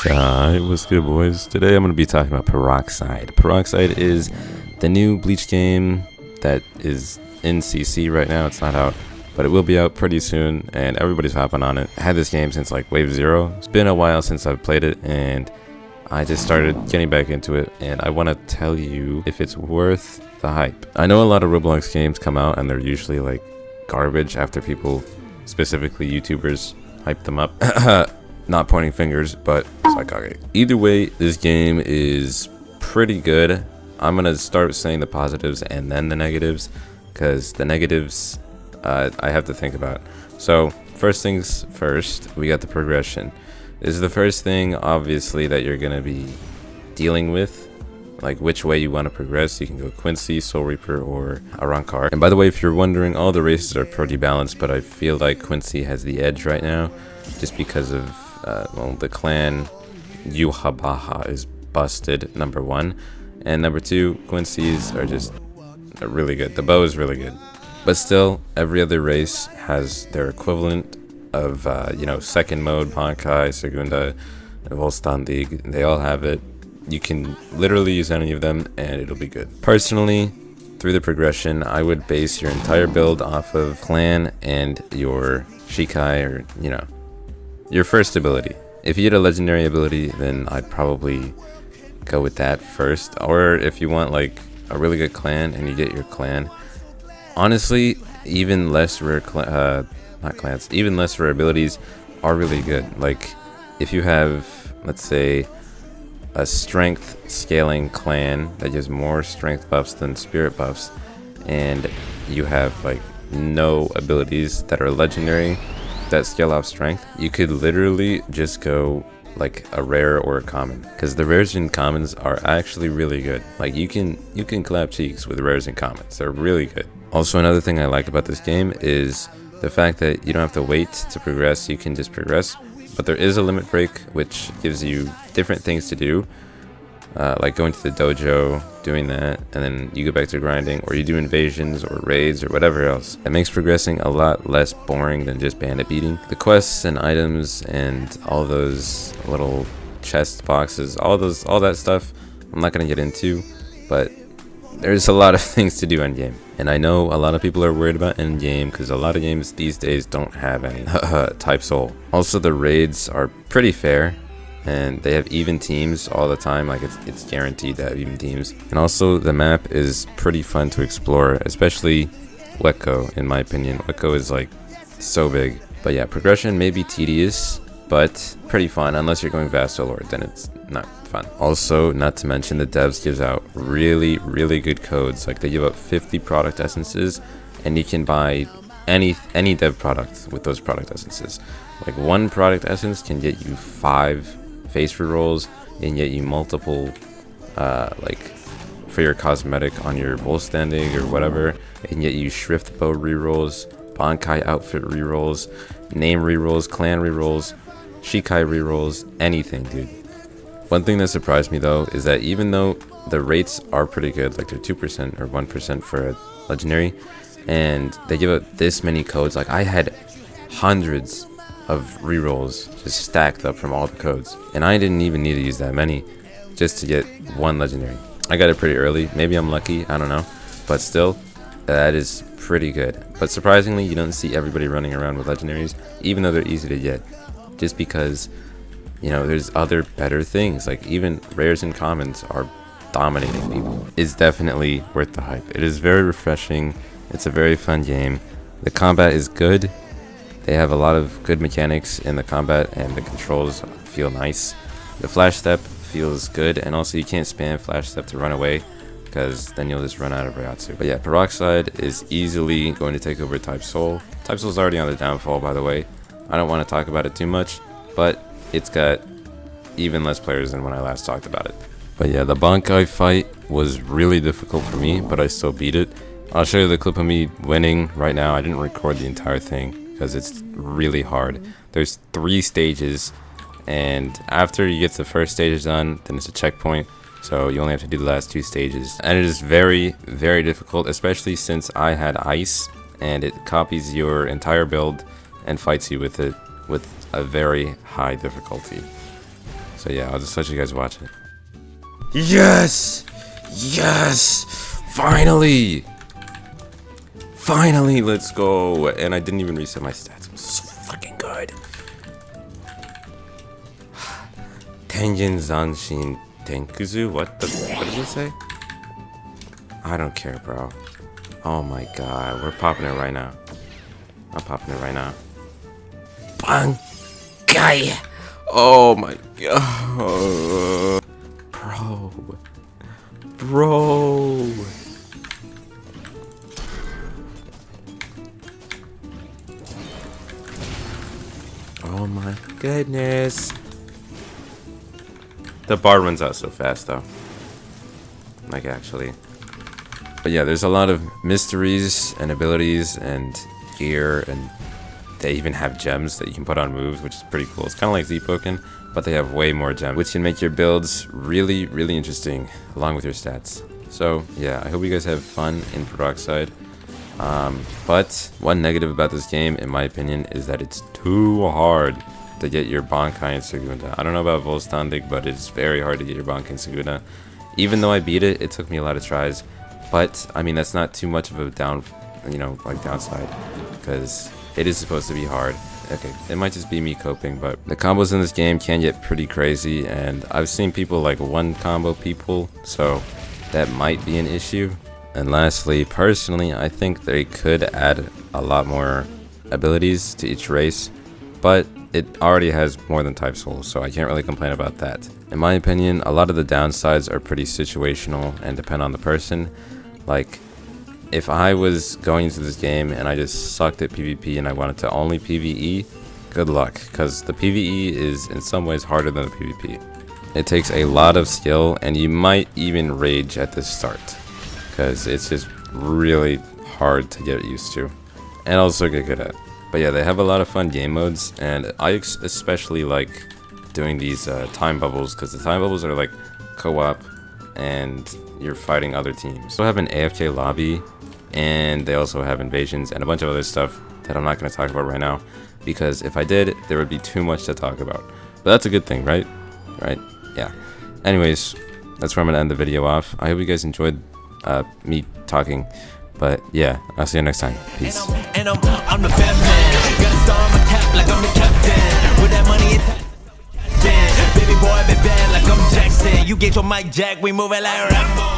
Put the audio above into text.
What's good, boys? Today I'm going to be talking about Peroxide. Peroxide is the new Bleach game that is in CC right now. It's not out, but it will be out pretty soon, and everybody's hopping on it. I had this game since like Wave 0. It's been a while since I've played it, and I just started getting back into it, and I want to tell you if it's worth the hype. I know a lot of Roblox games come out, and they're usually like garbage after people, specifically YouTubers, hype them up. Not pointing fingers, but Psychogate. Either way, this game is pretty good. I'm gonna start saying the positives and then the negatives, because the negatives I have to think about. So first things first, we got the progression. This is the first thing, obviously, that you're gonna be dealing with, like which way you want to progress. You can go Quincy, Soul Reaper, or Arankar. And by the way, if you're wondering, all the races are pretty balanced, but I feel like Quincy has the edge right now, just because of well, the clan Yuhabaha is busted, number 1, and number 2, Quincy's are just really good. The bow is really good, but still, every other race has their equivalent of you know, second mode, Bankai, Segunda, Volstandig. They all have it. You can literally use any of them and it'll be good. Personally, through the progression, I would base your entire build off of clan and your Shikai, or you know, your first ability. If you get a legendary ability, then I'd probably go with that first. Or if you want like a really good clan and you get your clan, honestly, even less rare even less rare abilities are really good. Like if you have, let's say, a strength scaling clan that gives more strength buffs than spirit buffs, and you have like no abilities that are legendary that scale off strength, you could literally just go like a rare or a common, because the rares and commons are actually really good. Like you can clap cheeks with rares and commons. They're really good. Also, another thing I like about this game is the fact that you don't have to wait to progress. You can just progress, but there is a limit break, which gives you different things to do, like going to the dojo, doing that, and then you go back to grinding, or you do invasions or raids or whatever else. It makes progressing a lot less boring than just bandit beating. The quests and items and all those little chest boxes, all that stuff, I'm not gonna get into, but there's a lot of things to do endgame. And I know a lot of people are worried about endgame because a lot of games these days don't have any. Type Soul. Also, the raids are pretty fair, and they have even teams all the time. Like it's guaranteed to have even teams. And also, the map is pretty fun to explore, especially Weko, in my opinion. Weko is like so big. But yeah, progression may be tedious, but pretty fun, unless you're going Vassal Lord, then it's not fun. Also, not to mention, the devs gives out really good codes. Like they give out 50 product essences, and you can buy any dev product with those product essences. Like one product essence can get you 5 face rerolls and get you multiple like for your cosmetic on your Volstandig or whatever. It can get you Shrift Bow rerolls, Bankai outfit rerolls, name rerolls, clan rerolls, Shikai rerolls, anything, dude. One thing that surprised me though is that even though the rates are pretty good, like they're 2% or 1% for a legendary, and they give out this many codes, like I had hundreds of rerolls just stacked up from all the codes, and I didn't even need to use that many just to get one legendary. I got it pretty early. Maybe I'm lucky, I don't know, but still, that is pretty good. But surprisingly, you don't see everybody running around with legendaries, even though they're easy to get, just because, you know, there's other better things. Like even rares and commons are dominating people. It's definitely worth the hype. It is very refreshing. It's a very fun game. The combat is good. They have a lot of good mechanics in the combat, and the controls feel nice. The flash step feels good, and also you can't spam flash step to run away, because then you'll just run out of Ryatsu. But yeah, Peroxide is easily going to take over Type Soul. Type Soul's already on the downfall, by the way. I don't want to talk about it too much, but it's got even less players than when I last talked about it. But yeah, the Bankai fight was really difficult for me, but I still beat it. I'll show you the clip of me winning right now. I didn't record the entire thing because it's really hard. There's 3 stages, and after you get the first stage done, then it's a checkpoint. So you only have to do the last 2 stages. And it is very difficult, especially since I had ice, and it copies your entire build and fights you with it with a very high difficulty. So yeah, I'll just let you guys watch it. Yes! Yes! Finally! Finally, let's go. And I didn't even reset my stats. I'm so fucking good. Tengen Zanshin Tenkuzu? What does it say? I don't care, bro. Oh my god, we're popping it right now. I'm popping it right now. Bang! Guy! Oh my god. Bro. Oh my goodness. The bar runs out so fast though. Like actually. But yeah, there's a lot of mysteries and abilities and gear, and they even have gems that you can put on moves, which is pretty cool. It's kind of like Z-Poken, but they have way more gems, which can make your builds really, really interesting, along with your stats. So yeah, I hope you guys have fun in Peroxide. But one negative about this game, in my opinion, is that it's too hard to get your Bankai and Segunda. I don't know about Volstandig, but it's very hard to get your Bankai and Segunda. Even though I beat it, it took me a lot of tries. But I mean, that's not too much of a downside, because it is supposed to be hard. Okay, it might just be me coping, but the combos in this game can get pretty crazy, and I've seen people like one combo people, so that might be an issue. And lastly, personally, I think they could add a lot more abilities to each race, but it already has more than type soul, so I can't really complain about that. In my opinion, a lot of the downsides are pretty situational and depend on the person. Like, if I was going into this game and I just sucked at PvP and I wanted to only PvE, good luck, because the PvE is in some ways harder than the PvP. It takes a lot of skill, and you might even rage at the start, because it's just really hard to get used to and also get good at. But yeah, they have a lot of fun game modes, and I especially like doing these time bubbles, because the time bubbles are like co-op and you're fighting other teams. They have an AFK lobby, and they also have invasions and a bunch of other stuff that I'm not going to talk about right now, because if I did, there would be too much to talk about. But that's a good thing, right? Yeah. Anyways, that's where I'm going to end the video off. I hope you guys enjoyed me talking, but yeah, I'll see you next time. Peace. And I'm the Batman. Got a star on my cap like I'm the captain. With that money it's baby boy, be bad like I'm Jackson. You get your mic jack, we moving like Rambo.